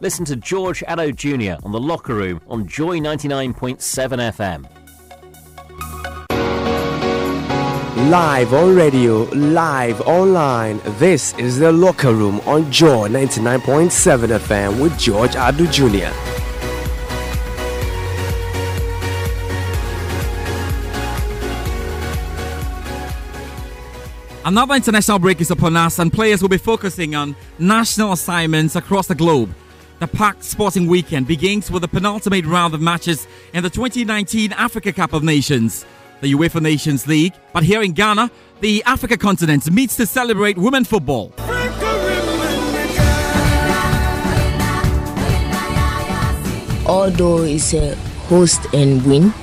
Listen to George Addo Jr. on The Locker Room on Joy 99.7 FM. Live on radio, live online. This is The Locker Room on Joy 99.7 FM with George Addo Jr. Another international break is upon us, and players will be focusing on national assignments across the globe. The packed sporting weekend begins with the penultimate round of matches in the 2019 Africa Cup of Nations, the UEFA Nations League. But here in Ghana, the Africa continent meets to celebrate women football. Although it's a host and win,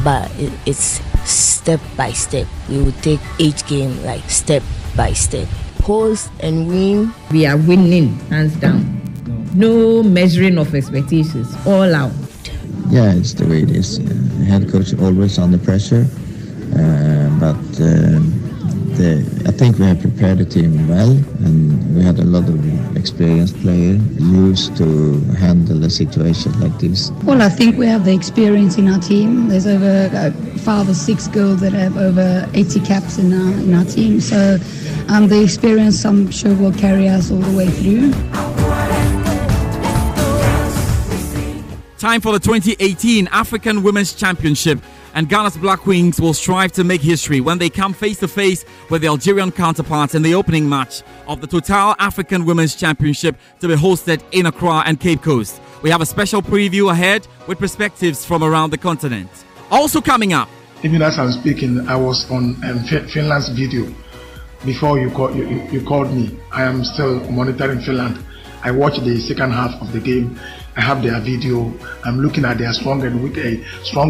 but it's step by step. We will take each game like step by step. Host and win. We are winning, hands down. No measuring of expectations, all out. Yeah, it's the way it is. Head coach always under pressure, but I think we have prepared the team well, and we had a lot of experienced players used to handle a situation like this. Well, I think we have the experience in our team. There's over 5 or 6 girls that have over 80 caps in our team, so the experience, I'm sure, will carry us all the way through. Time for the 2018 African Women's Championship, and Ghana's Black Wings will strive to make history when they come face-to-face with the Algerian counterparts in the opening match of the Total African Women's Championship to be hosted in Accra and Cape Coast. We have a special preview ahead with perspectives from around the continent. Also coming up. Even as I'm speaking, I was on Finland's video before you called me. I am still monitoring Finland. I watched the second half of the game. I have their video. I'm looking at their strong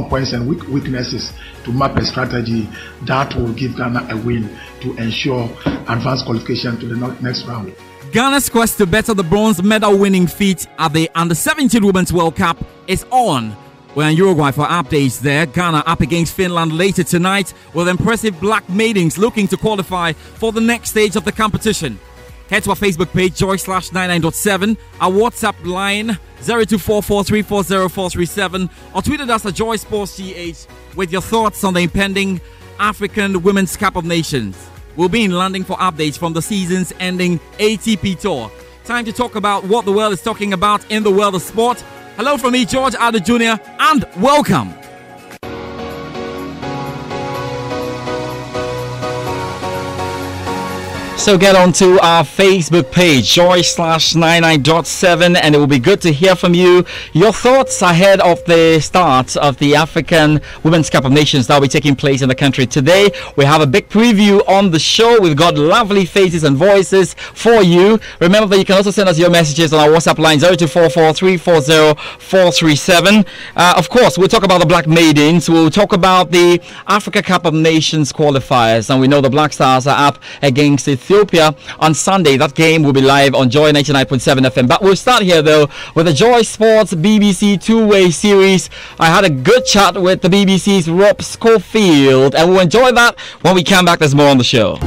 points and weaknesses to map a strategy that will give Ghana a win to ensure advanced qualification to the next round. Ghana's quest to better the bronze medal winning feat at the Under-17 Women's World Cup is on. We're in Uruguay for updates there. Ghana up against Finland later tonight with impressive black maidens looking to qualify for the next stage of the competition. Head to our Facebook page, joy/99.7, our WhatsApp line 0244340437, or tweet at us at JoySportsGH with your thoughts on the impending African Women's Cup of Nations. We'll be in London for updates from the season's ending ATP Tour. Time to talk about what the world is talking about in the world of sport. Hello from me, George Addo Jr., and welcome. So get onto our Facebook page, joy/99.7, and it will be good to hear from you. Your thoughts ahead of the start of the African Women's Cup of Nations that will be taking place in the country today. We have a big preview on the show. We've got lovely faces and voices for you. Remember that you can also send us your messages on our WhatsApp line 0244340437. Of course, we'll talk about the Black Maidens. We'll talk about the Africa Cup of Nations qualifiers, and we know the Black Stars are up against Ethiopia on Sunday. That game will be live on Joy 99.7 FM. But we'll start here though with the Joy Sports BBC two-way series. I had a good chat with the BBC's Rob Schofield, and we'll enjoy that when we come back. There's more on the show.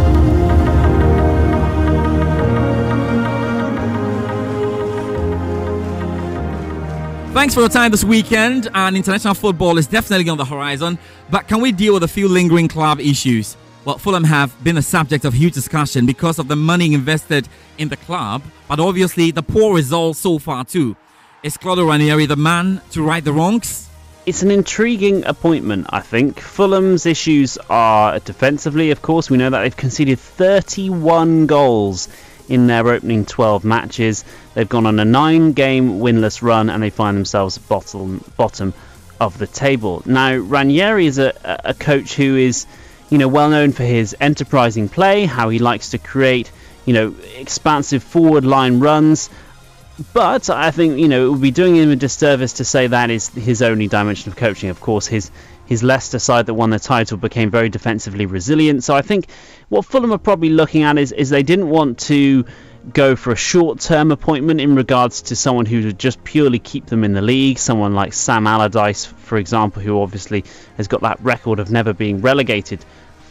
Thanks for your time this weekend. And international football is definitely on the horizon, but can we deal with a few lingering club issues? Well, Fulham have been a subject of huge discussion because of the money invested in the club, but obviously the poor results so far too. Is Claudio Ranieri the man to right the wrongs? It's an intriguing appointment, I think. Fulham's issues are defensively, of course. We know that they've conceded 31 goals in their opening 12 matches. They've gone on a 9-game winless run, and they find themselves bottom of the table. Now, Ranieri is a coach who is, well known for his enterprising play, how he likes to create, expansive forward line runs. But I think, it would be doing him a disservice to say that is his only dimension of coaching. Of course, his Leicester side that won the title became very defensively resilient. So I think what Fulham are probably looking at is they didn't want to go for a short-term appointment in regards to someone who would just purely keep them in the league. Someone like Sam Allardyce, for example, who obviously has got that record of never being relegated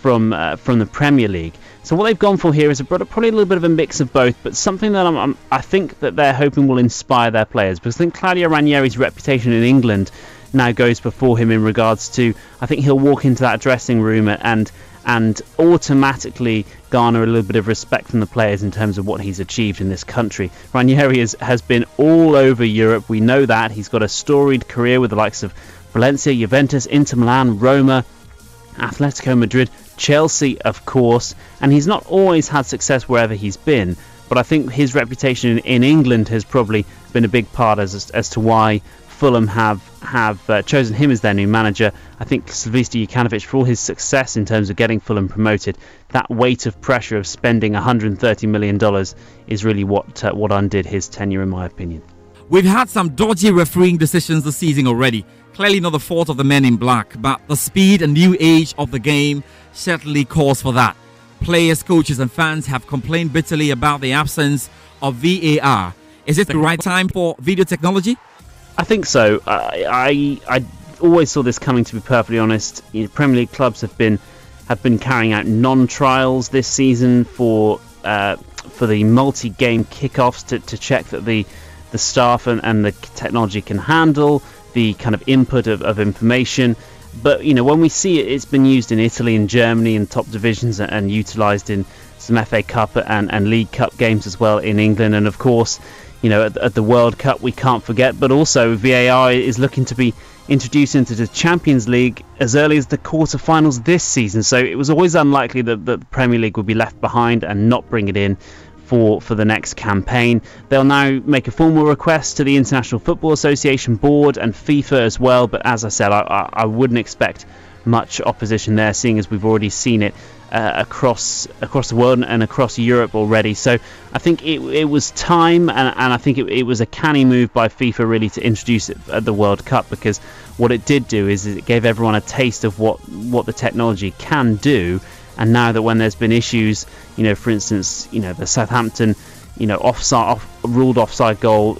from the Premier League. So what they've gone for here is probably a little bit of a mix of both, but something that I think that they're hoping will inspire their players, because I think Claudio Ranieri's reputation in England now goes before him in regards to, I think he'll walk into that dressing room and automatically garner a little bit of respect from the players in terms of what he's achieved in this country. Ranieri has been all over Europe. We know that. He's got a storied career with the likes of Valencia, Juventus, Inter Milan, Roma, Atletico Madrid, Chelsea, of course, and he's not always had success wherever he's been, but I think his reputation in England has probably been a big part as to why Fulham have chosen him as their new manager. I think Slavisa Jokanovic, for all his success in terms of getting Fulham promoted, that weight of pressure of spending $130 million is really what undid his tenure, in my opinion. We've had some dodgy refereeing decisions this season already. Clearly not the fault of the men in black, but the speed and new age of the game certainly calls for that. Players, coaches and fans have complained bitterly about the absence of VAR. Is it the right time for video technology? I think so. I always saw this coming, to be perfectly honest. Premier League clubs have been carrying out non-trials this season for the multi-game kickoffs to check that the staff and the technology can handle the kind of input of information. But when we see it's been used in Italy and Germany in top divisions and utilised in some FA Cup and League Cup games as well in England, and of course at the World Cup we can't forget. But also VAR is looking to be introduced into the Champions League as early as the quarter-finals this season, so it was always unlikely that the Premier League would be left behind and not bring it in for the next campaign. They'll now make a formal request to the International Football Association board and FIFA as well, but as I said, I wouldn't expect much opposition there, seeing as we've already seen it across the world and across Europe already. So I think it was time, and I think it was a canny move by FIFA really to introduce it at the World Cup, because what it did do is it gave everyone a taste of what the technology can do. And now that when there's been issues, for instance, the Southampton, ruled offside goal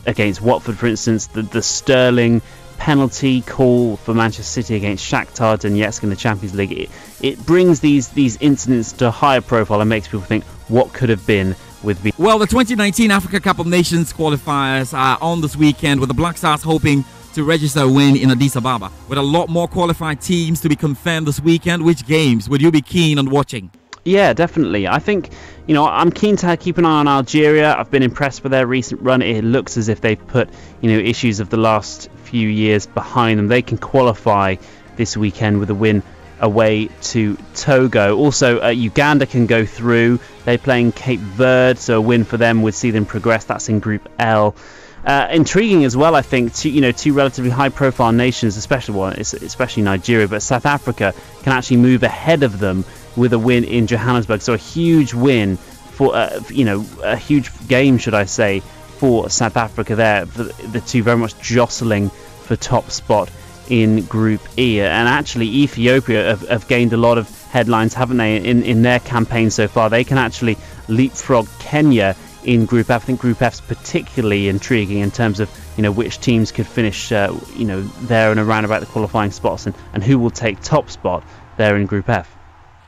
against Watford, for instance, the Sterling penalty call for Manchester City against Shakhtar Donetsk in the Champions League, it brings these incidents to a higher profile and makes people think what could have been with the... Well, the 2019 Africa Cup of Nations qualifiers are on this weekend, with the Black Stars hoping to register a win in Addis Ababa. With a lot more qualified teams to be confirmed this weekend, which games would you be keen on watching? Yeah, definitely. I think, I'm keen to keep an eye on Algeria. I've been impressed with their recent run. It looks as if they've put, issues of the last few years behind them. They can qualify this weekend with a win away to Togo. Also, Uganda can go through. They're playing Cape Verde, so a win for them would see them progress. That's in Group L. Intriguing as well, I think, two relatively high-profile nations, especially Nigeria, but South Africa can actually move ahead of them with a win in Johannesburg. So a huge win for, a huge game, should I say, for South Africa there. The two very much jostling for top spot in Group E. And actually, Ethiopia have gained a lot of headlines, haven't they, in their campaign so far. They can actually leapfrog Kenya in Group F. I think Group F's particularly intriguing in terms of which teams could finish there and around about the qualifying spots, and who will take top spot there in Group F.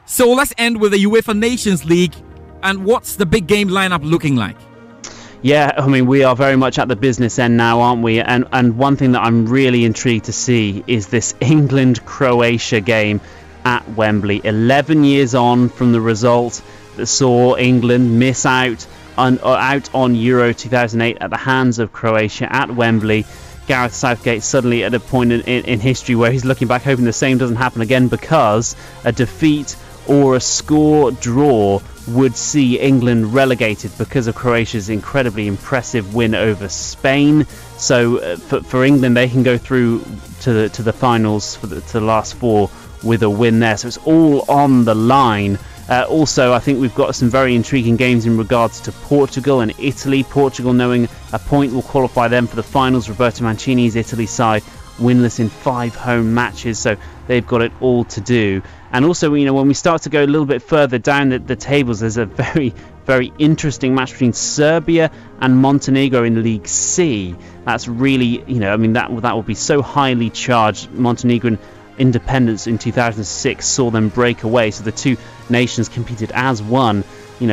So let's end with the UEFA Nations League, and what's the big game lineup looking like? Yeah, I mean, we are very much at the business end now, aren't we? And one thing that I'm really intrigued to see is this England-Croatia game at Wembley. 11 years on from the result that saw England miss out on Euro 2008 at the hands of Croatia at Wembley. Gareth Southgate suddenly at a point in history where he's looking back hoping the same doesn't happen again, because a defeat or a score draw would see England relegated because of Croatia's incredibly impressive win over Spain. So for England, they can go through to the finals to the last four with a win there. So it's all on the line. Also, I think we've got some very intriguing games in regards to Portugal and Italy. Portugal, knowing a point will qualify them for the finals. Roberto Mancini's Italy side winless in 5 home matches, so they've got it all to do. And also, when we start to go a little bit further down the tables, there's a very, very interesting match between Serbia and Montenegro in League C. That's really, that will be so highly charged. Montenegrin, independence in 2006 saw them break away. So the two nations competed as one,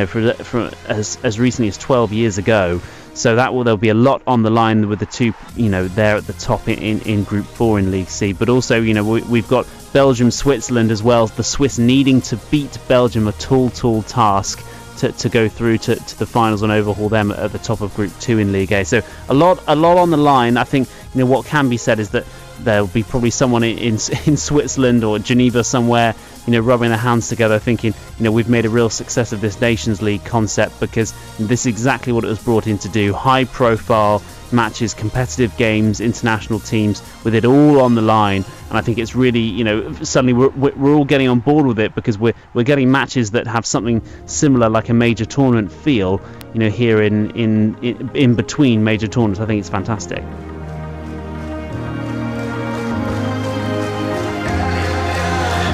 for as recently as 12 years ago. So there'll be a lot on the line with the two, there at the top in Group 4 in League C. But also, we've got Belgium, Switzerland as well. The Swiss needing to beat Belgium, a tall task to go through to the finals and overhaul them at the top of Group 2 in League A. So a lot on the line. I think what can be said is that there'll be probably someone in Switzerland or Geneva somewhere, rubbing their hands together, thinking, we've made a real success of this Nations League concept, because this is exactly what it was brought in to do. High profile matches, competitive games, international teams, with it all on the line. And I think it's really, suddenly we're all getting on board with it, because we're getting matches that have something similar, like a major tournament feel, here in between major tournaments. I think it's fantastic.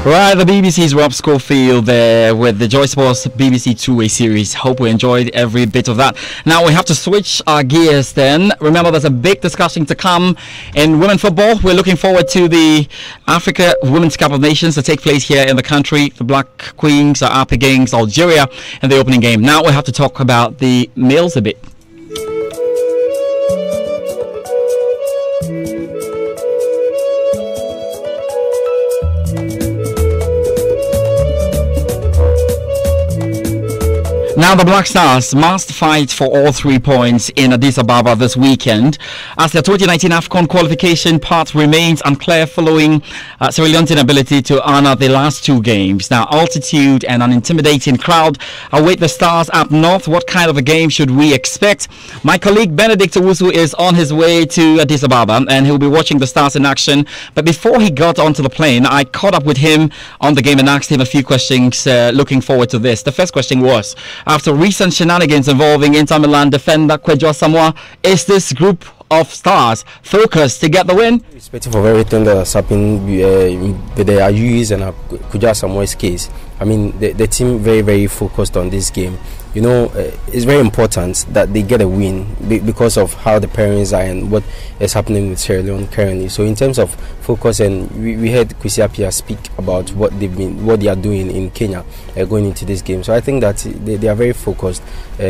Right, the BBC's Rob Schofield there with the Joy Sports BBC Two-Way Series. Hope we enjoyed every bit of that. Now we have to switch our gears then. Remember, there's a big discussion to come in women football. We're looking forward to the Africa Women's Cup of Nations to take place here in the country. The Black Queens are up against Algeria in the opening game. Now we have to talk about the males a bit. Now the Black Stars must fight for all 3 points in Addis Ababa this weekend, as their 2019 AFCON qualification path remains unclear following Sierra Leone's inability to honour the last 2 games. Now, altitude and an intimidating crowd await the Stars up north. What kind of a game should we expect? My colleague Benedict Owusu is on his way to Addis Ababa, and he'll be watching the Stars in action. But before he got onto the plane, I caught up with him on the game and asked him a few questions looking forward to this. The first question was, after recent shenanigans involving Inter Milan defender Kwejo Asamoah, is this group of Stars focused to get the win? Irrespective of everything that's happened with the Ayuis and Kwejo Asamoah's case, I mean, the team very, very focused on this game. It's very important that they get a win because of how the pairings are and what is happening with Sierra Leone currently. So in terms of focus, and we heard Kwesi Appiah speak about what they are doing in Kenya going into this game. So I think that they are very focused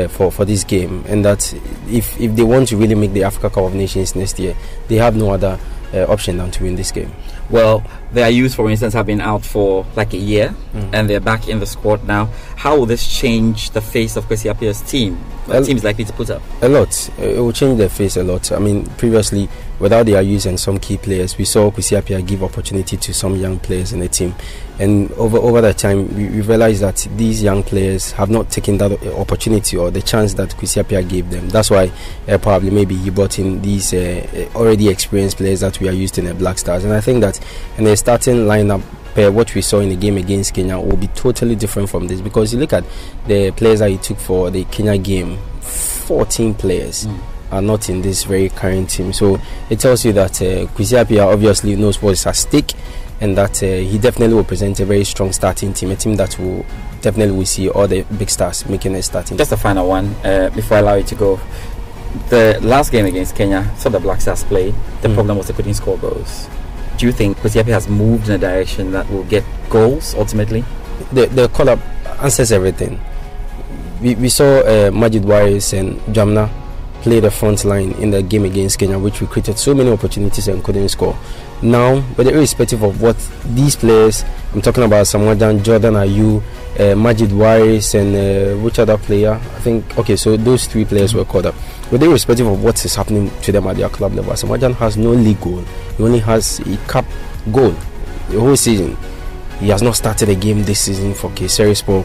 for this game, and that if they want to really make the Africa Cup of Nations next year, they have no other option than to win this game. Well, their youth, for instance, have been out for like a year, and they're back in the squad now. How will this change the face of Kwesi Appiah's team? The team is likely to put up a lot. It will change their face a lot. I mean, previously, without their youth and some key players, we saw Kwesi Appiah give opportunity to some young players in the team, and over that time, we realized that these young players have not taken that opportunity or the chance that Kwesi Appiah gave them. That's why probably maybe he brought in these already experienced players that we are used in the Black Stars, and I think that in the starting lineup, what we saw in the game against Kenya will be totally different from this, because you look at the players that he took for the Kenya game, 14 players are not in this very current team. So it tells you that Kwesi Appiah obviously knows what is at stake, and that he definitely will present a very strong starting team, a team that will definitely see all the big stars making a starting. Just a final one before I allow you to go. The last game against Kenya, so the Black Stars played. The problem was they couldn't score goals. Do you think Kwesi Appiah has moved in a direction that will get goals ultimately? The call-up answers everything. We saw Majid Waris and Jamna play the front line in the game against Kenya, which we created so many opportunities and couldn't score. Now, but irrespective of what these players, I'm talking about Samuel Jordan Ayew, Majid Waris, and which other player? I think, okay, so those 3 players were called up. But irrespective of what is happening to them at their club level, Samuel has no league goal. He only has a cup goal the whole season. He has not started a game this season for Kayserispor,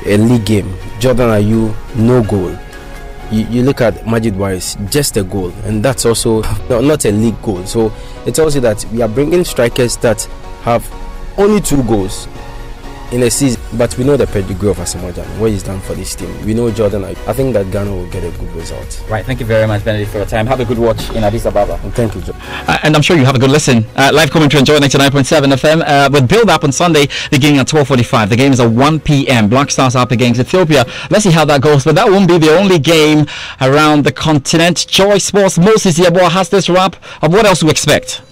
a league game. Jordan Ayew, no goal. You look at Majid Waris, just a goal, and that's also not a league goal. So it tells you that we are bringing strikers that have only 2 goals in a season, but we know the pedigree of Asamoah, what he's done for this team. We know Jordan. I think that Ghana will get a good result. Right, thank you very much, Benedict, for your time. Have a good watch in Addis Ababa. Thank you, Joe. And I'm sure you have a good listen. Live commentary on Joy 99.7 FM with build-up on Sunday beginning at 12:45. The game is at 1 p.m. Black Stars up against Ethiopia. Let's see how that goes, but that won't be the only game around the continent. Joy Sports' Moses Yeboah has this wrap of what else to expect.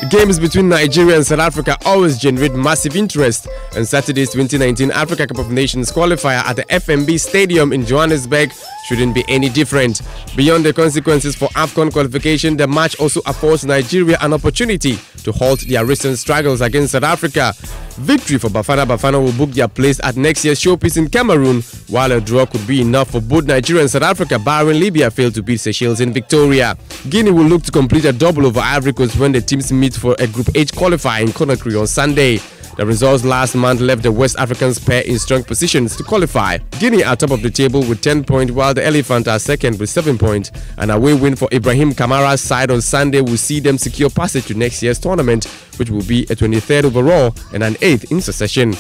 Games between Nigeria and South Africa always generate massive interest, and Saturday's 2019 Africa Cup of Nations qualifier at the FMB Stadium in Johannesburg shouldn't be any different. Beyond the consequences for AFCON qualification, the match also affords Nigeria an opportunity to halt their recent struggles against South Africa. Victory for Bafana will book their place at next year's showpiece in Cameroon, while a draw could be enough for both Nigeria and South Africa, barring Libya failed to beat Seychelles in Victoria. Guinea will look to complete a double over Ivory Coast when the teams meet for a Group H qualifier in Conakry on Sunday. The results last month left the West Africans pair in strong positions to qualify. Guinea are top of the table with 10 points, while the Elephant are second with 7 points. An away win for Ibrahim Kamara's side on Sunday will see them secure passage to next year's tournament, which will be a 23rd overall and an 8th in succession.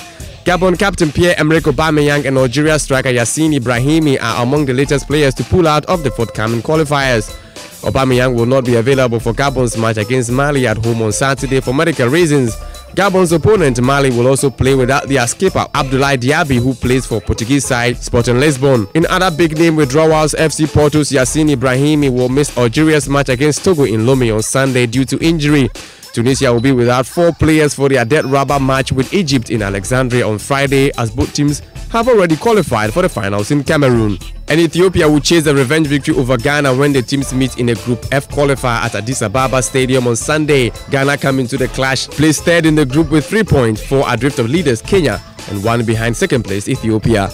Gabon captain Pierre-Emerick Aubameyang and Algeria striker Yassine Brahimi are among the latest players to pull out of the forthcoming qualifiers. Aubameyang will not be available for Gabon's match against Mali at home on Saturday for medical reasons. Gabon's opponent Mali will also play without their skipper Abdoulaye Diaby, who plays for Portuguese side Sporting Lisbon. In other big name withdrawals, FC Porto's Yassine Brahimi will miss Algeria's match against Togo in Lomé on Sunday due to injury. Tunisia will be without 4 players for their dead rubber match with Egypt in Alexandria on Friday, as both teams have already qualified for the finals in Cameroon. And Ethiopia will chase a revenge victory over Ghana when the teams meet in a Group F qualifier at Addis Ababa Stadium on Sunday. Ghana come into the clash, placed third in the group with 3 points, 4 adrift of leaders Kenya and 1 behind second place Ethiopia.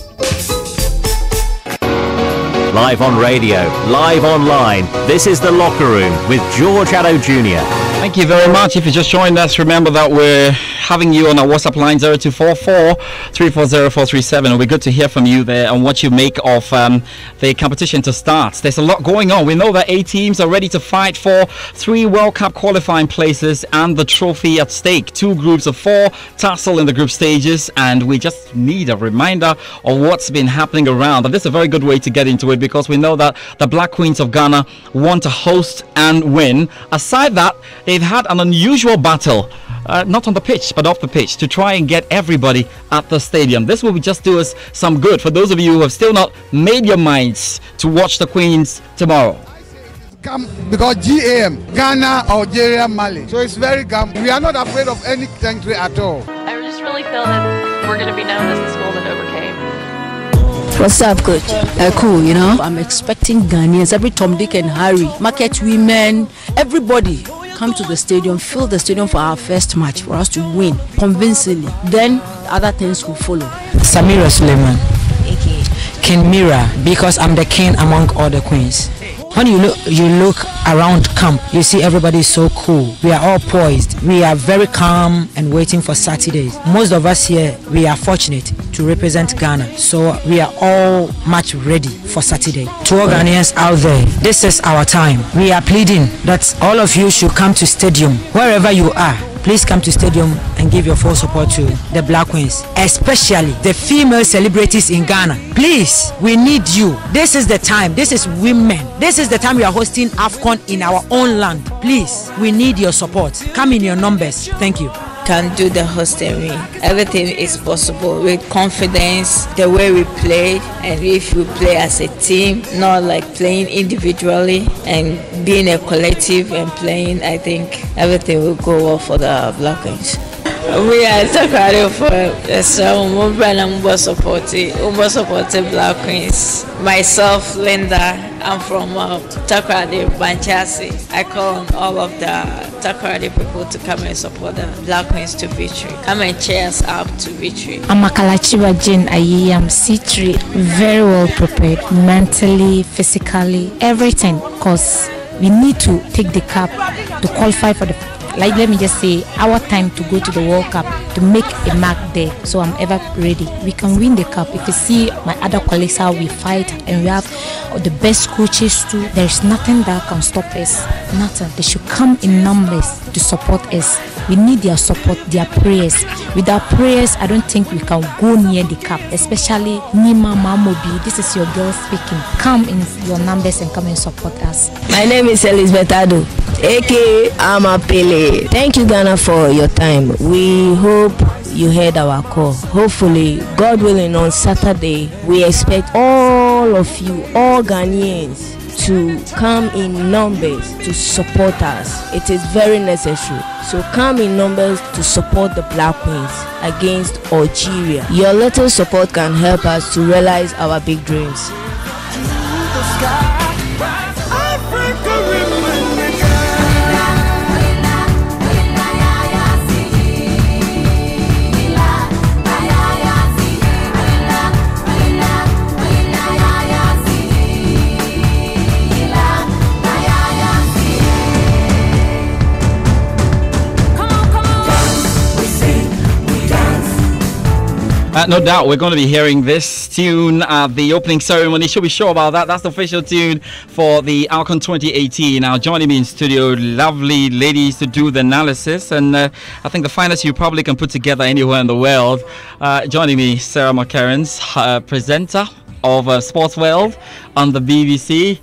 Live on radio, live online, this is The Locker Room with George Addo Jr. Thank you very much. If you just joined us, remember that we're having you on our WhatsApp line 0244 340 437. It'll be good to hear from you there and what you make of the competition to start. There's a lot going on. We know that 8 teams are ready to fight for 3 World Cup qualifying places and the trophy at stake. 2 groups of 4 tussle in the group stages, and we just need a reminder of what's been happening around. And this is a very good way to get into it, because we know that the Black Queens of Ghana want to host and win. Aside that, they've had an unusual battle, not on the pitch but off the pitch, to try and get everybody at the stadium. This will just do us some good for those of you who have still not made your minds to watch the Queens tomorrow. Come because GAM, Ghana, Algeria, Mali. So it's very calm. We are not afraid of any country at all. I just really feel that we're going to be known as the school that overcame. What's up, coach? Cool, you know. I'm expecting Ghanaians, every Tom, Dick and Harry, market women, everybody come to the stadium, fill the stadium for our first match, for us to win convincingly. Then other things will follow. Samira Suleiman, King Mira, because I'm the king among all the queens. When you look around camp, you see everybody is so cool. We are all poised. We are very calm and waiting for Saturdays. Most of us here, we are fortunate to represent Ghana. So we are all much ready for Saturday. To all Ghanaians out there, this is our time. We are pleading that all of you should come to stadium. Wherever you are, please come to stadium and give your full support to the Black Queens, especially the female celebrities in Ghana. Please, we need you. This is the time. This is women. This is the time we are hosting AFCON in our own land. Please, we need your support. Come in your numbers. Thank you. Can do the hosting. Everything is possible with confidence, the way we play, and if we play as a team, not like playing individually, and being a collective and playing, I think everything will go well for the Black Queens. We are talking for supporting Black Queens. Myself, Linda, I'm from Takoradi, Banchasi. I call on all of the Takoradi people to come and support the Black Queens to victory. Come and cheer us up to victory. I'm Makalachiba Jane Ayi. I'm C3, very well prepared, mentally, physically, everything, because we need to take the cup to qualify for the, like, let me just say, our time to go to the World Cup, to make a mark there. So I'm ever ready. We can win the cup. If you see my other colleagues, how we fight, and we have the best coaches too, there's nothing that can stop us. Nothing. They should come in numbers to support us. We need their support, their prayers. Without prayers, I don't think we can go near the cup, especially Nima Mamobi. This is your girl speaking. Come in your numbers and come and support us. My name is Elizabeth Ado, aka Amapele. Thank you, Ghana, for your time. We hope you heard our call. Hopefully, God willing, on Saturday, we expect all of you, all Ghanaians, to come in numbers to support us. It is very necessary. So come in numbers to support the Black Queens against Algeria. Your little support can help us to realize our big dreams. No doubt we're going to be hearing this tune at the opening ceremony. Should be sure about that. That's the official tune for the Alcon 2018. Now joining me in studio, lovely ladies to do the analysis, and I think the finest you probably can put together anywhere in the world. Joining me, Sarah McCarrans, presenter of Sports World on the BBC.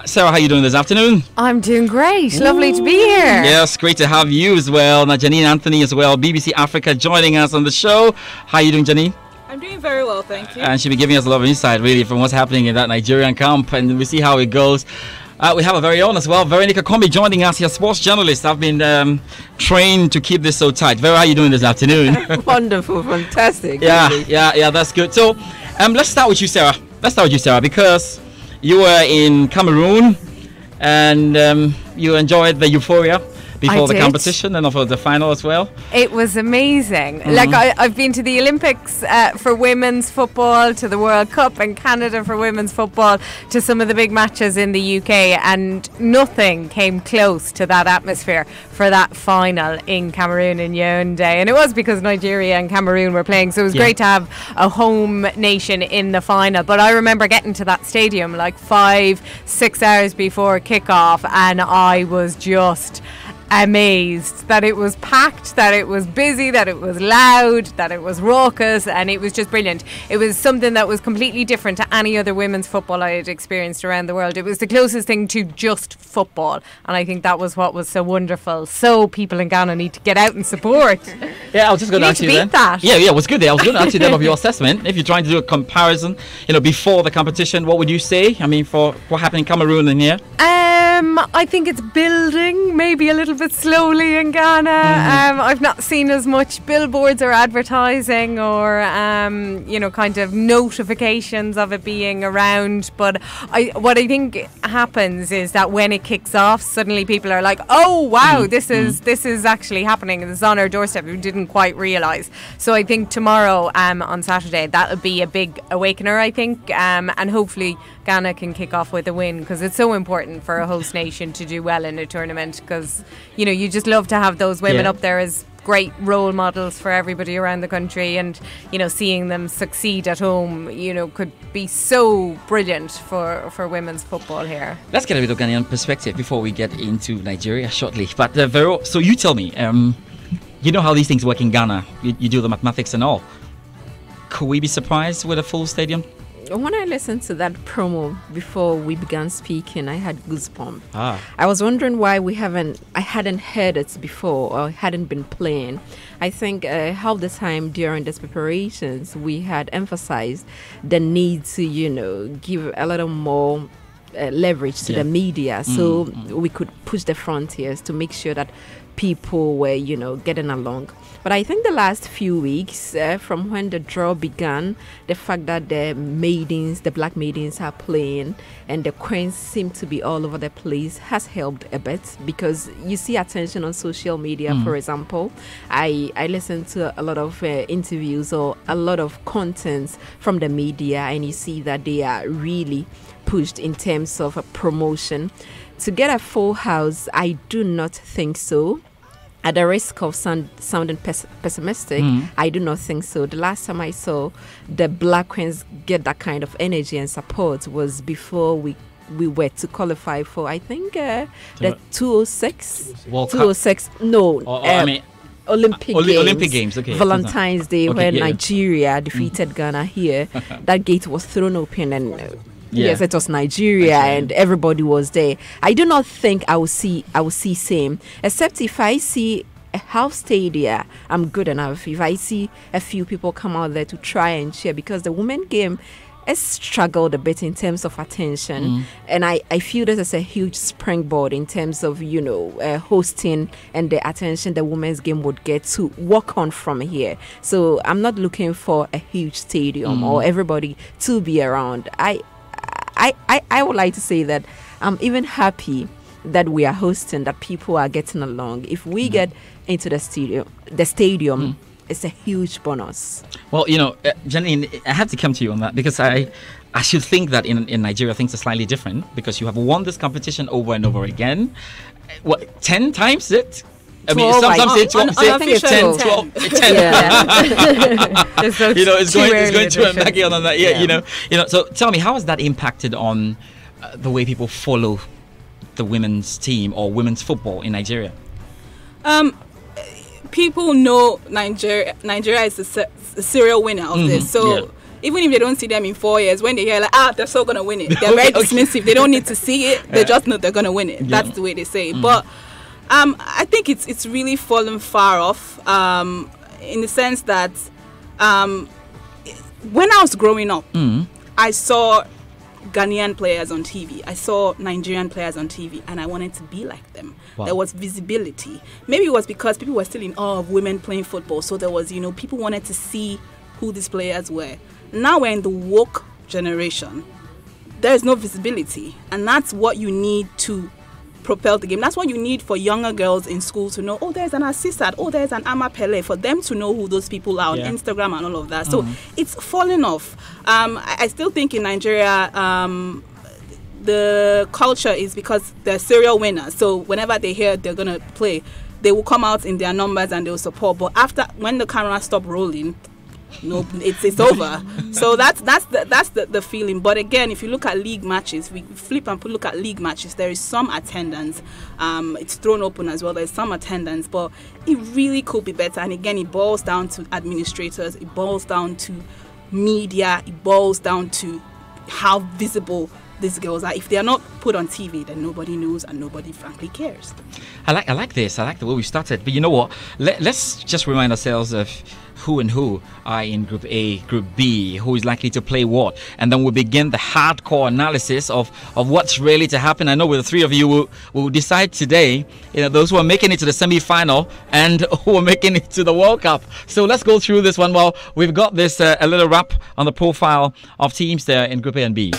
Sarah, how are you doing this afternoon? I'm doing great. Lovely to be here. Yes, great to have you as well. Now, Janine Anthony as well, BBC Africa, joining us on the show. How are you doing, Janine? I'm doing very well, thank you. And she'll be giving us a lot of insight, really, from what's happening in that Nigerian camp, and we see how it goes. We have a very own as well, Veronica Combi, joining us here, sports journalist. I've been trained to keep this so tight. Vera, how are you doing this afternoon? Wonderful, fantastic. Yeah, that's good. So, let's start with you, Sarah. Because you were in Cameroon and you enjoyed the euphoria before the competition and for the final as well. It was amazing. Like I've been to the Olympics for women's football, to the World Cup in Canada for women's football, to some of the big matches in the UK, and nothing came close to that atmosphere for that final in Cameroon in Yaoundé. And it was because Nigeria and Cameroon were playing, so it was great to have a home nation in the final. But I remember getting to that stadium like 5-6 hours before kickoff, and I was just amazed that it was packed, that it was busy, that it was loud, that it was raucous, and it was just brilliant. It was something that was completely different to any other women's football I had experienced around the world. It was the closest thing to just football, and I think that was what was so wonderful. So people in Ghana need to get out and support. Yeah, I was just going to ask you then. Yeah, it was good there. I was going to ask you then of your assessment. If you're trying to do a comparison, before the competition, what would you say? I mean, for what happened in Cameroon and here? I think it's building, maybe a little bit slowly in Ghana. I've not seen as much billboards or advertising or, kind of notifications of it being around. But what I think happens is that when it kicks off, suddenly people are like, oh, wow, this is actually happening. This is on our doorstep. We didn't quite realise. So I think tomorrow, on Saturday, that'll be a big awakener, I think. And hopefully Ghana can kick off with a win, because it's so important for a host nation to do well in a tournament, because you just love to have those women up there as great role models for everybody around the country, and seeing them succeed at home could be so brilliant for women's football here. Let's get a bit of Ghanaian perspective before we get into Nigeria shortly. But Vero, so you tell me, you know how these things work in Ghana, you do the mathematics and all. Could we be surprised with a full stadium? When I listened to that promo before we began speaking, I had goosebumps. I was wondering why I hadn't heard it before, or hadn't been playing. I think half the time during these preparations, we had emphasized the need to, give a little more leverage to the media, so we could push the frontiers to make sure that people were, getting along. But I think the last few weeks, from when the draw began, the fact that the black maidens are playing and the queens seem to be all over the place has helped a bit, because you see attention on social media, for example. I listened to a lot of interviews or a lot of contents from the media, and you see that they are really pushed in terms of a promotion. To get a full house, I do not think so. At the risk of sounding pessimistic, I do not think so. The last time I saw the Black Queens get that kind of energy and support was before we were to qualify for, I think, the 206. Olympic Games. Okay. Valentine's Day, when Nigeria defeated Ghana here. That gate was thrown open, and yes, it was Nigeria, and everybody was there. I do not think I will see same, except if I see a half stadium, I'm good enough. If I see a few people come out there to try and cheer, because the women game has struggled a bit in terms of attention, and I feel this is a huge springboard in terms of hosting and the attention the women's game would get to work on from here. So I'm not looking for a huge stadium or everybody to be around. I would like to say that I'm even happy that we are hosting, that people are getting along. If we get into the stadium. It's a huge bonus. Well, Jenny, I have to come to you on that because I should think that in Nigeria things are slightly different because you have won this competition over and over again. What, 10 times it? I mean, sometimes say 12, say 10, 12, 10. Yeah. It's going to and back on that. Yeah. So tell me, how has that impacted on the way people follow the women's team or women's football in Nigeria? People know Nigeria is a serial winner of this. So even if they don't see them in 4 years, when they hear they're still going to win it, they're very dismissive. They don't need to see it. They just know they're going to win it. That's the way they say it. But I think it's really fallen far off in the sense that when I was growing up, I saw Ghanaian players on TV. I saw Nigerian players on TV, and I wanted to be like them. Wow. There was visibility. Maybe it was because people were still in awe of women playing football, so there was, people wanted to see who these players were. Now we're in the woke generation. There is no visibility, and that's what you need to propel the game. That's what you need for younger girls in school to know, there's an Asisat, there's an Ama Pele, for them to know who those people are on Instagram and all of that. So it's falling off. I still think in Nigeria, the culture is because they're serial winners. So whenever they hear they're going to play, they will come out in their numbers and they'll support. But when the camera stop rolling, it's over. So that's the feeling. But again, if you look at league matches, we flip and look at league matches, there is some attendance. It's thrown open as well. There's some attendance, but it really could be better. And again, it boils down to administrators. It boils down to media. It boils down to how visible these girls are. If they are not put on TV, then nobody knows and nobody frankly cares. I like this. I like the way we started. But you know what? Let's just remind ourselves of who are in Group A, Group B, who is likely to play what, and then we'll begin the hardcore analysis of what's really to happen. I know with the three of you will decide today, those who are making it to the semi-final and who are making it to the World Cup. So let's go through this one. Well, we've got this a little wrap on the profile of teams there in Group A and B.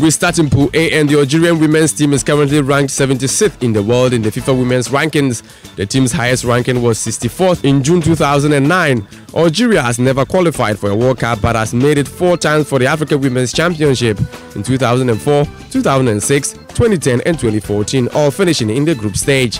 We start in Pool A, and the Algerian women's team is currently ranked 76th in the world in the FIFA Women's Rankings. The team's highest ranking was 64th in June 2009. Algeria has never qualified for a World Cup but has made it 4 times for the Africa Women's Championship in 2004, 2006, 2010 and 2014, all finishing in the group stage.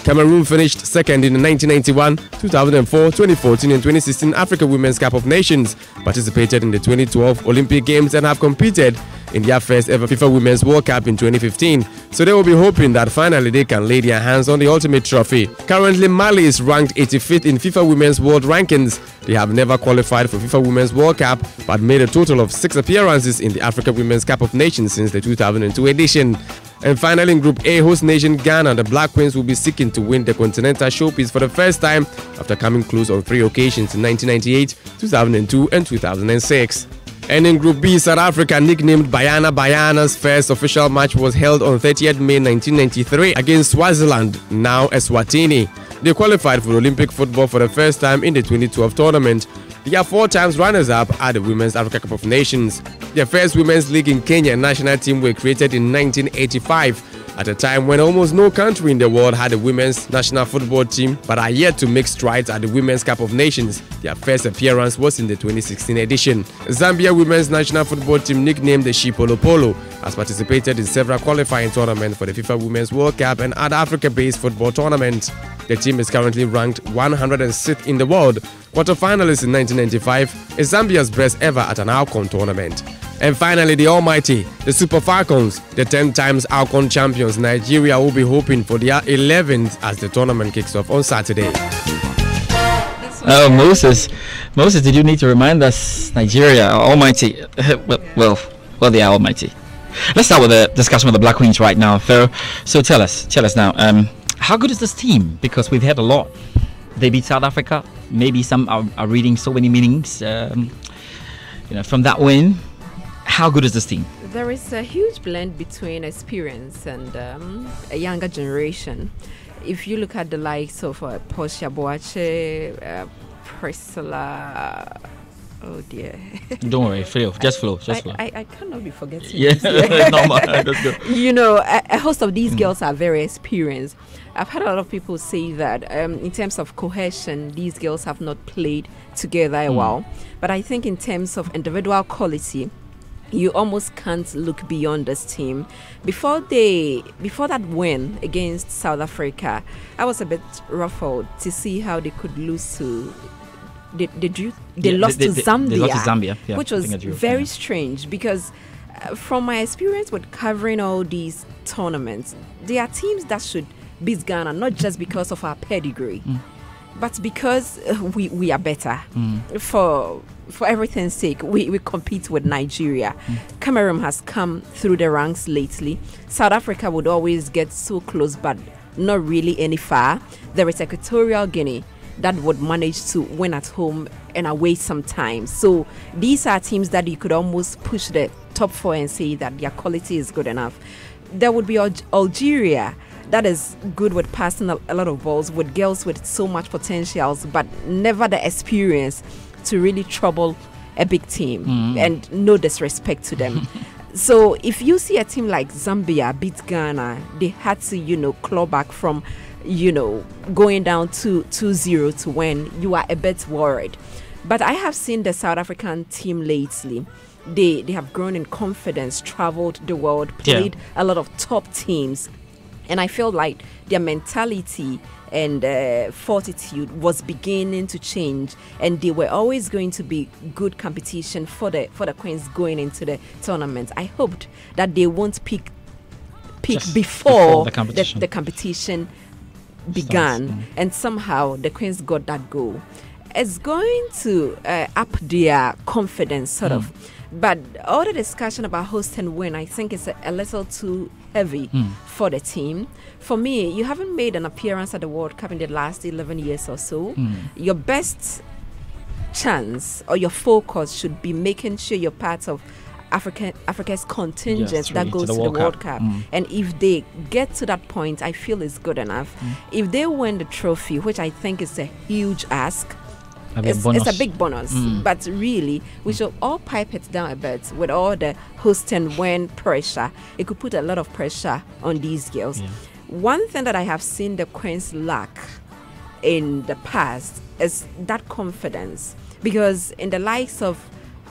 Cameroon finished second in the 1991, 2004, 2014 and 2016 Africa Women's Cup of Nations, participated in the 2012 Olympic Games and have competed in their first ever FIFA Women's World Cup in 2015. So they will be hoping that finally they can lay their hands on the ultimate trophy. Currently, Mali is ranked 85th in FIFA Women's World Rankings. They have never qualified for FIFA Women's World Cup but made a total of 6 appearances in the Africa Women's Cup of Nations since the 2002 edition. And finally, in Group A, host nation Ghana, the Black Queens will be seeking to win the Continental Showpiece for the first time after coming close on 3 occasions in 1998, 2002 and 2006. And in Group B, South Africa, nicknamed Bayana's first official match was held on 30th May 1993 against Swaziland, now Eswatini. They qualified for Olympic football for the first time in the 2012 tournament. They are 4 times runners-up at the Women's Africa Cup of Nations. Their first women's league in Kenya national team were created in 1985, at a time when almost no country in the world had a women's national football team, but are yet to make strides at the Women's Cup of Nations. Their first appearance was in the 2016 edition. Zambia women's national football team, nicknamed the Shipolopolo, has participated in several qualifying tournaments for the FIFA Women's World Cup and other Africa-based football tournaments. The team is currently ranked 106th in the world. Quarterfinalist in 1995 is Zambia's best ever at an Alcon tournament. And finally, the almighty, the Super Falcons, the 10 times Alcon champions, Nigeria will be hoping for their 11th as the tournament kicks off on Saturday. Oh, Moses, did you need to remind us, Nigeria, almighty? Well, they are almighty. Let's start with the discussion with the Black Queens right now. So tell us now, how good is this team? Because we've heard a lot They beat South Africa. Maybe some are reading so many meanings, from that win. How good is this team? There is a huge blend between experience and a younger generation. If you look at the likes of Portia Boache, Priscilla, oh dear. Don't worry, just flow. I cannot be forgetting. Yeah, normal. That's good. A host of these girls are very experienced. I've heard a lot of people say that in terms of cohesion, these girls have not played together a while. But I think in terms of individual quality, you almost can't look beyond this team. Before that win against South Africa, I was a bit ruffled to see how they could lose to. They lost to Zambia. They lost to Zambia, yeah, which was very strange because from my experience with covering all these tournaments, there are teams that should beat Ghana not just because of our pedigree, but because we are better. For everything's sake, we compete with Nigeria. Cameroon has come through the ranks lately. South Africa would always get so close, but not really any far. There is Equatorial Guinea that would manage to win at home and away sometimes. So these are teams that you could almost push the top 4 and say that their quality is good enough. There would be Algeria that is good with passing a lot of balls, with girls with so much potentials, but never the experience to really trouble a big team, and no disrespect to them. So if you see a team like Zambia beat Ghana, they had to, claw back from, going down 2-0 to win. You are a bit worried. But I have seen the South African team lately. They have grown in confidence, traveled the world, played a lot of top teams. And I feel like their mentality and fortitude was beginning to change, and they were always going to be good competition for the Queens going into the tournament. I hoped that they won't peak before the competition began, and somehow the Queens got that goal. It's going to up their confidence, sort of. But all the discussion about host and win, I think is a little too heavy for the team. For me, you haven't made an appearance at the World Cup in the last 11 years or so. Your best chance or your focus should be making sure you're part of Africa's contingent that goes to the World Cup. And if they get to that point, I feel it's good enough. If they win the trophy, which I think is a huge ask, it's a big bonus, but really we should all pipe it down a bit with all the host and win pressure. It could put a lot of pressure on these girls. One thing that I have seen the Queens lack in the past is that confidence, because in the likes of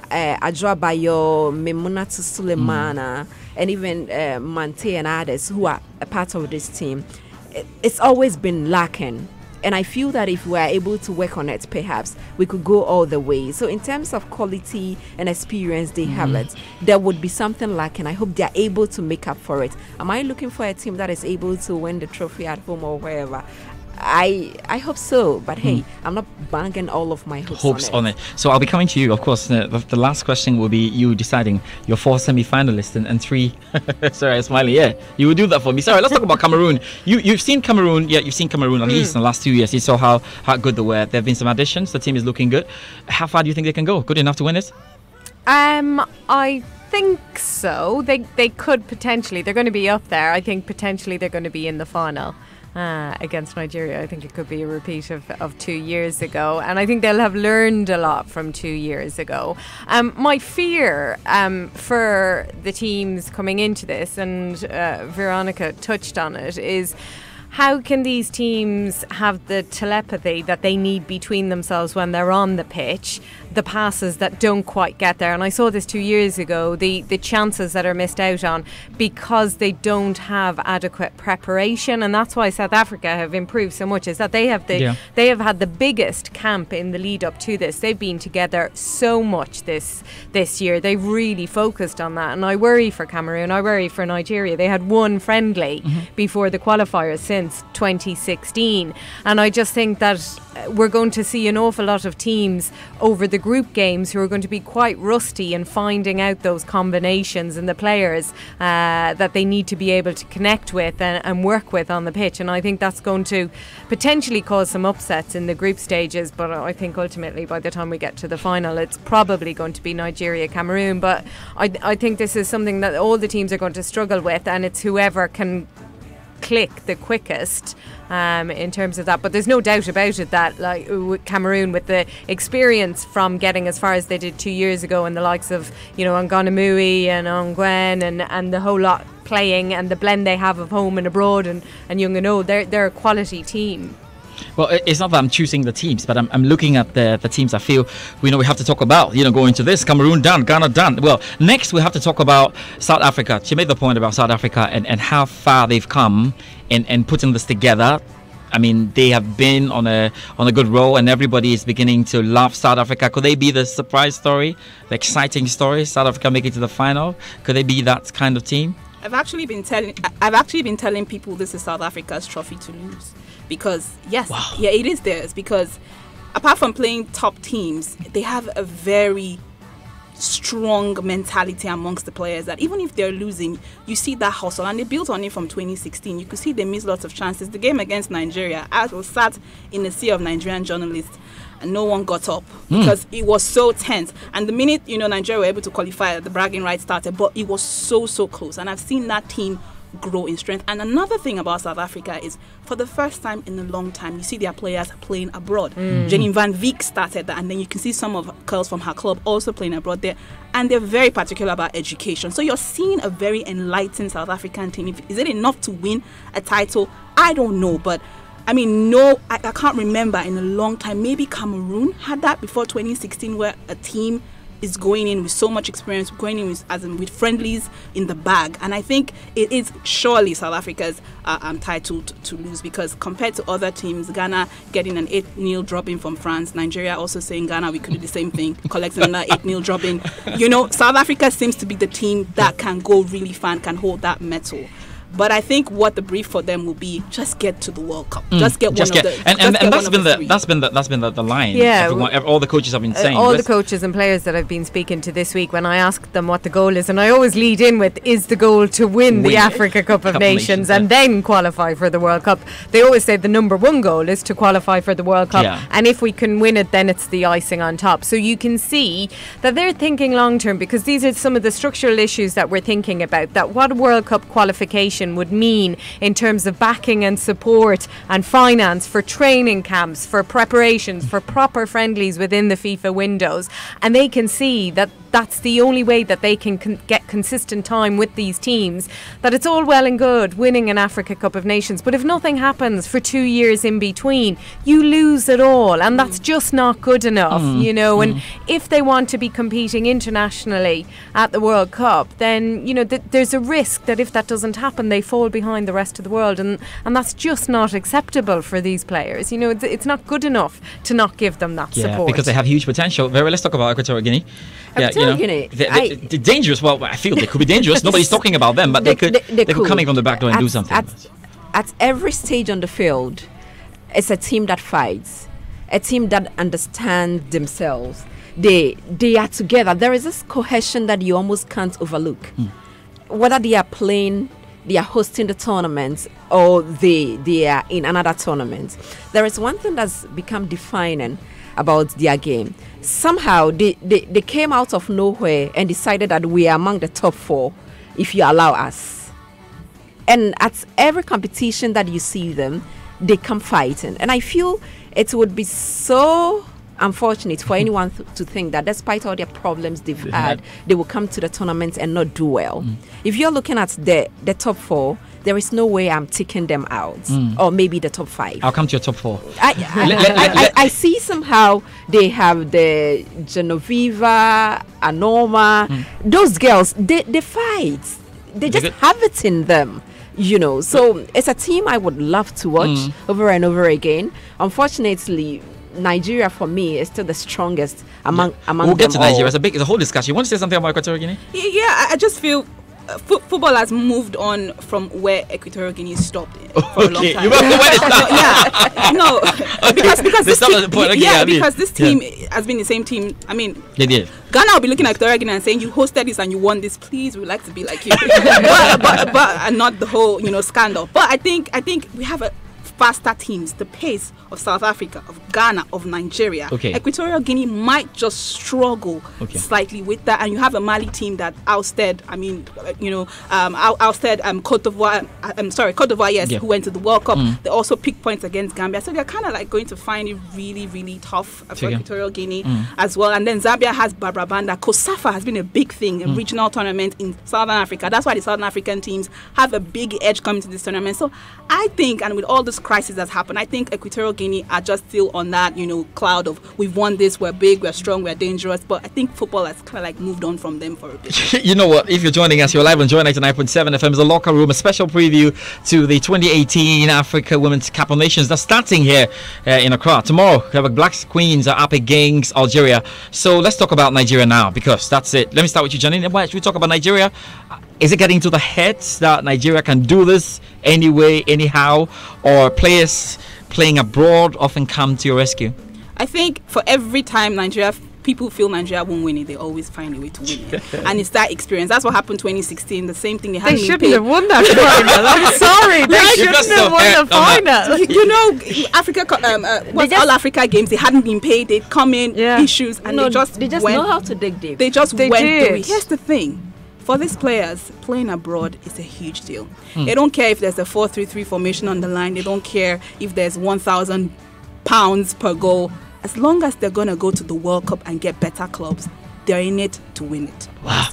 Adjoa Bayo, Memunatu Sulemana, and even Mante and others who are a part of this team, it's always been lacking. And I feel that if we are able to work on it, perhaps we could go all the way. So in terms of quality and experience, they have it. There would be something lacking. I hope they are able to make up for it. Am I looking for a team that is able to win the trophy at home or wherever? I hope so, but hey, I'm not banking all of my hopes on it. So I'll be coming to you, of course. The last question will be you deciding your 4 semi-finalists and 3. Sorry, I'm smiling. Yeah, you will do that for me. Sorry, let's talk about Cameroon. You've seen Cameroon. Yeah, you've seen Cameroon at least in the last 2 years. You saw how good they were. There have been some additions. The team is looking good. How far do you think they can go? Good enough to win this? I think so. They could potentially. They're going to be up there. I think potentially they're going to be in the final. Against Nigeria. I think it could be a repeat of 2 years ago, and I think they'll have learned a lot from 2 years ago. My fear for the teams coming into this, and Veronica touched on it, is how can these teams have the telepathy that they need between themselves when they're on the pitch, the passes that don't quite get there? And I saw this 2 years ago, the chances that are missed out on because they don't have adequate preparation. And that's why South Africa have improved so much, is that they have had the biggest camp in the lead up to this. They've been together so much this year. They've really focused on that. And I worry for Cameroon, I worry for Nigeria. They had one friendly before the qualifiers since 2016, and I just think that we're going to see an awful lot of teams over the group games who are going to be quite rusty in finding out those combinations and the players that they need to be able to connect with and work with on the pitch. And I think that's going to potentially cause some upsets in the group stages, but I think ultimately by the time we get to the final it's probably going to be Nigeria, Cameroon. But I think this is something that all the teams are going to struggle with, and it's whoever can click the quickest in terms of that. But there's no doubt about it that like Cameroon, with the experience from getting as far as they did 2 years ago, and the likes of Nganamui and Ongwen and the whole lot playing, and the blend they have of home and abroad and young and old, they're a quality team. Well, it's not that I'm choosing the teams, but I'm looking at the teams I feel we have to talk about. Going to this, Cameroon done, Ghana done. Well, next we have to talk about South Africa. She made the point about South Africa and how far they've come in putting this together. I mean, they have been on a good roll, and everybody is beginning to love South Africa. Could they be the surprise story, the exciting story? South Africa make it to the final. Could they be that kind of team? I've actually been telling people this is South Africa's trophy to lose. Because it is theirs. Because apart from playing top teams, they have a very strong mentality amongst the players that even if they're losing, you see that hustle, and they built on it from 2016. You could see they missed lots of chances. The game against Nigeria, I was sat in a sea of Nigerian journalists, and no one got up because it was so tense. And the minute Nigeria were able to qualify, the bragging rights started. But it was so close, and I've seen that team grow in strength. And another thing about South Africa is, for the first time in a long time, you see their players playing abroad. Jenny Van Veek started that, and then you can see some of girls from her club also playing abroad there, and they're very particular about education. So you're seeing a very enlightened South African team. Is it enough to win a title? I don't know, but I mean, I can't remember in a long time. Maybe Cameroon had that before 2016, where a team is going in with so much experience, going in with friendlies in the bag. And I think it is surely South Africa's title to lose, because compared to other teams, Ghana getting an 8-0 drop-in from France, Nigeria also saying, Ghana, we could do the same thing, collecting another 8-0 drop-in. South Africa seems to be the team that can go really far, can hold that medal. But I think what the brief for them will be, just get to the World Cup. Just get one of the and that's been the line. Yeah, all the coaches have been saying. All the coaches and players that I've been speaking to this week, when I ask them what the goal is, and I always lead in with, is the goal to win the Africa Cup of Nations and then qualify for the World Cup? They always say the number one goal is to qualify for the World Cup, and if we can win it, then it's the icing on top. So you can see that they're thinking long term, because these are some of the structural issues that we're thinking about, that what a World Cup qualification would mean in terms of backing and support and finance for training camps, for preparations, for proper friendlies within the FIFA windows. And they can see that that's the only way that they can get consistent time with these teams, that it's all well and good winning an Africa Cup of Nations, but if nothing happens for 2 years in between, you lose it all, and that's just not good enough, and if they want to be competing internationally at the World Cup, then there's a risk that if that doesn't happen, they fall behind the rest of the world, and that's just not acceptable for these players. It's not good enough to not give them that support. Because they have huge potential. Vera, let's talk about Equatorial Guinea. They're dangerous. Well, I feel they could be dangerous. Nobody's talking about them, but they could come in from the back door and do something. At every stage on the field, it's a team that fights, a team that understands themselves. They are together. There is this cohesion that you almost can't overlook. Whether they are playing, they are hosting the tournaments, or they are in another tournament, there is one thing that's become defining about their game. Somehow they came out of nowhere and decided that we are among the top 4 if you allow us. And at every competition that you see them, they come fighting. And I feel it would be so unfortunate for anyone to think that despite all their problems they've had, they will come to the tournament and not do well. If you're looking at the top 4, there is no way I'm taking them out, or maybe the top 5. I'll come to your top 4. I see somehow they have the Genoveva, Anoma, those girls, they fight. They just have it in them. So it's a team I would love to watch over and over again. Unfortunately, Nigeria for me is still the strongest among We'll get to them Nigeria. all. It's a whole discussion. You want to say something about Equatorial Guinea? Yeah, I just feel football has moved on from where Equatorial Guinea stopped for a long time. You remember when it started? Yeah, no, because this team, because this team Yeah. has been the same team. I mean, They did. Ghana will be looking at Equatorial Guinea and saying, "You hosted this and you won this. Please, we'd like to be like you." but and not the whole scandal. But I think we have a faster teams, the pace of South Africa, of Ghana, of Nigeria. Okay. Equatorial Guinea might just struggle slightly with that, and you have a Mali team that ousted. I mean, ousted Cote d'Ivoire. Cote d'Ivoire, yes, who went to the World Cup. They also picked points against Gambia, so they're kind of like going to find it really, really tough for Equatorial Guinea as well. And then Zambia has Barbara Banda. Kosafa has been a big thing, a regional tournament in Southern Africa. That's why the Southern African teams have a big edge coming to this tournament. So I think, and with all this crisis that's happened, I think Equatorial Guinea are just still on that, cloud of we've won this, we're big, we're strong, we're dangerous. But I think football has kind of like moved on from them for a bit. You know what? If you're joining us, you're live on Joy 99.7 FM's The Locker Room, a special preview to the 2018 Africa Women's Cup of Nations that's starting here in Accra. Tomorrow, we have a Black Queens are up against Algeria. So let's talk about Nigeria now, because that's it. Let me start with you, Janine. Why should we talk about Nigeria? Is it getting to the heads that Nigeria can do this anyway, anyhow, or players playing abroad often come to your rescue? I think for every time people feel Nigeria won't win it, they always find a way to win it. And it's that experience. That's what happened 2016. The same thing. They shouldn't have won that final. I'm sorry. They shouldn't have won the final. Africa, all Africa games, they hadn't been paid. They'd come in, issues, and they just know how to dig deep. They just went through it. Here's the thing. For these players, playing abroad is a huge deal. They don't care if there's a 4-3-3 formation on the line. They don't care if there's £1,000 per goal. As long as they're going to go to the World Cup and get better clubs, they're in it to win it. Wow.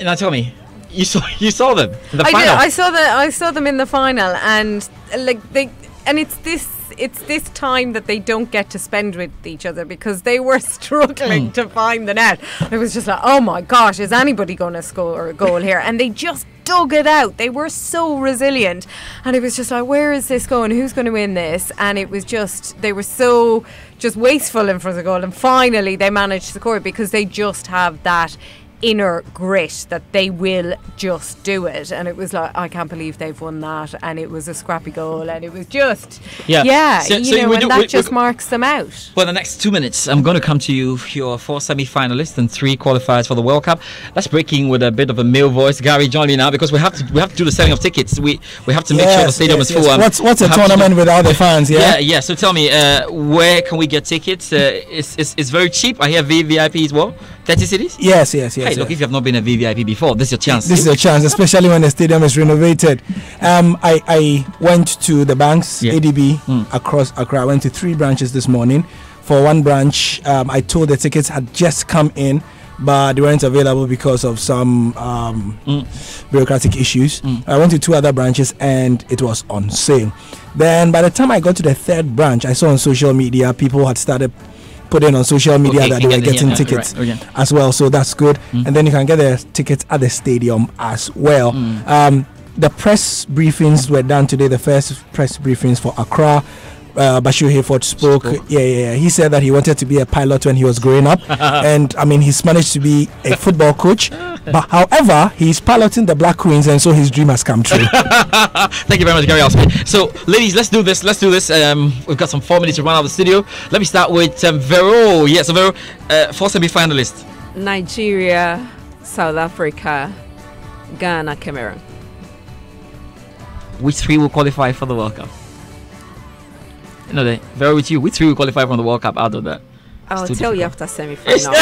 Now tell me, you saw them in the final? I did. I saw them in the final, and it's this time that they don't get to spend with each other, because they were struggling to find the net. It was just like, oh my gosh, is anybody going to score a goal here? And they just dug it out. They were so resilient, and it was just like, where is this going? Who's going to win this? And it was just, they were so just wasteful in front of the goal, and finally they managed to score, because they just have that inner grit that they will just do it. And it was like, I can't believe they've won that, and it was a scrappy goal, and it was just and that just marks them out. Well, the next 2 minutes, I'm going to come to you, your 4 semi-finalists and 3 qualifiers for the World Cup. Let's break in with a bit of a male voice. Gary, join me now, because we have to do the selling of tickets. We have to make sure the stadium is full. What's a tournament without the fans? Yeah. So tell me, where can we get tickets? It's very cheap. I hear VVIP as well. 30 cities? Yes. Hey, look, if you have not been a VVIP before, this is your chance. This is your chance, especially when the stadium is renovated. I went to the banks, ADB, across Accra. I went to 3 branches this morning. For one branch, I told the tickets had just come in, but they weren't available because of some bureaucratic issues. I went to 2 other branches, and it was on sale. Then by the time I got to the 3rd branch, I saw on social media people had started putting on social media that they were getting tickets as well, so that's good. And then you can get the tickets at the stadium as well. The press briefings were done today, the first press briefings for Accra. Bashir Hayford spoke. He said that he wanted to be a pilot when he was growing up, and I mean, he's managed to be a football coach, but however, he's piloting the Black Queens, and so his dream has come true. Thank you very much, Gary Osman. So, ladies, let's do this. We've got some 4 minutes to run out of the studio. Let me start with Vero. Yes, Vero, 4 semi-finalists. Nigeria, South Africa, Ghana, Cameroon. Which 3 will qualify for the World Cup? No, Vero, with you, which 3 will qualify from the World Cup out of that? I'll tell you after semi-final.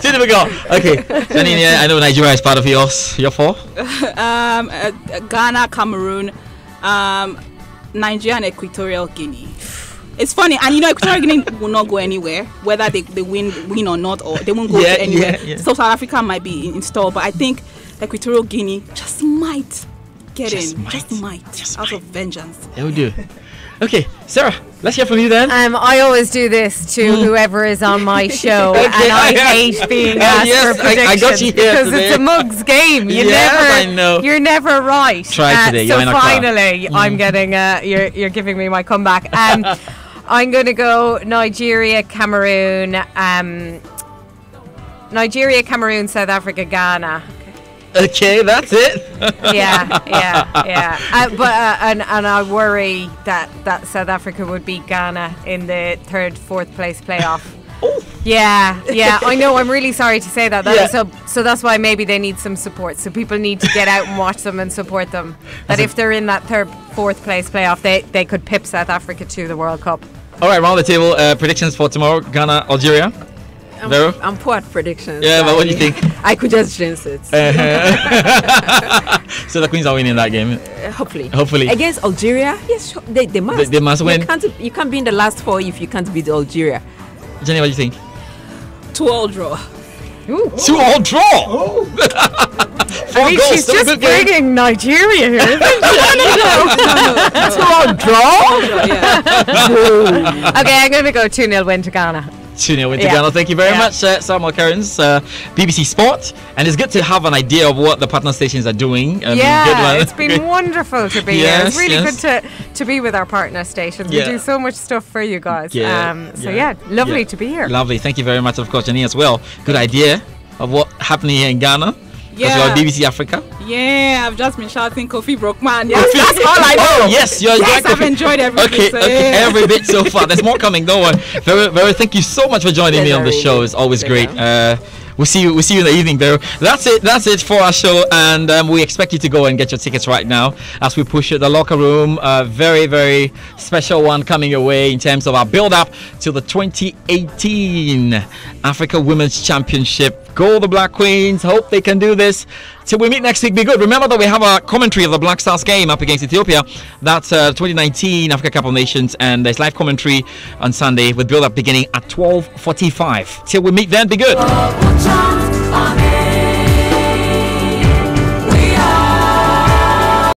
Too difficult. Okay, Janine, I know Nigeria is part of yours. Your 4? Ghana, Cameroon, Nigeria, and Equatorial Guinea. It's funny, and Equatorial Guinea will not go anywhere, whether they win or not, or they won't go anywhere. So South Africa might be installed, but I think Equatorial Guinea just might get in. Just might. Out of vengeance. Yeah, we do. Okay, Sarah, let's hear from you then. I always do this to whoever is on my show, and I hate being asked for predictions, I got you here because today. it's a mug's game. I know. You're never right. Try today. So finally, I'm getting. You're giving me my comeback. I'm going to go Nigeria, Cameroon, South Africa, Ghana. Okay, that's it. yeah. And I worry that South Africa would beat Ghana in the 3rd, 4th place playoff. Yeah, I know. I'm really sorry to say that. So that's why maybe they need some support. So people need to get out and watch them and support them. That if they're in that 3rd, 4th place playoff, they could pip South Africa to the World Cup. All right, round the table. Predictions for tomorrow: Ghana, Algeria. I'm poor at predictions. Yeah, but what do you think? I could just jinx it. So the Queens are winning that game. Hopefully. Against Algeria, yes, sure. They must. They must win. You can't be in the last 4 if you can't beat Algeria. Jenny, what do you think? 2-2 draw. 2-2 draw. I think she's just bringing Nigeria here, isn't she? 2-2 draw? Okay, I'm going to go 2-0 win to Ghana. 2-0 win to Ghana. Thank you very much, Samuel Cairns, BBC Sport. And it's good to have an idea of what the partner stations are doing. It's been wonderful to be here. It's really good to be with our partner stations. We do so much stuff for you guys. Lovely to be here. Lovely. Thank you very much, of course, Jenny, as well. Good idea of what's happening here in Ghana. Because you're BBC Africa. Yeah, I've just been shouting Kofi Brockman. Yes, that's all I know. Oh, yes, I've enjoyed everything. Okay, every bit so far. There's more coming, don't worry. Very, thank you so much for joining me on the show. It's always great. We'll see you in the evening, Vero. That's it for our show, and we expect you to go and get your tickets right now as we push the locker room. Very, very special one coming your way in terms of our build-up to the 2018 Africa Women's Championship. Go the Black Queens. Hope they can do this. Till we meet next week, be good. Remember that we have a commentary of the Black Stars game up against Ethiopia. That's 2019 Africa Cup of Nations, and there's live commentary on Sunday with build-up beginning at 12:45. Till we meet then, be good.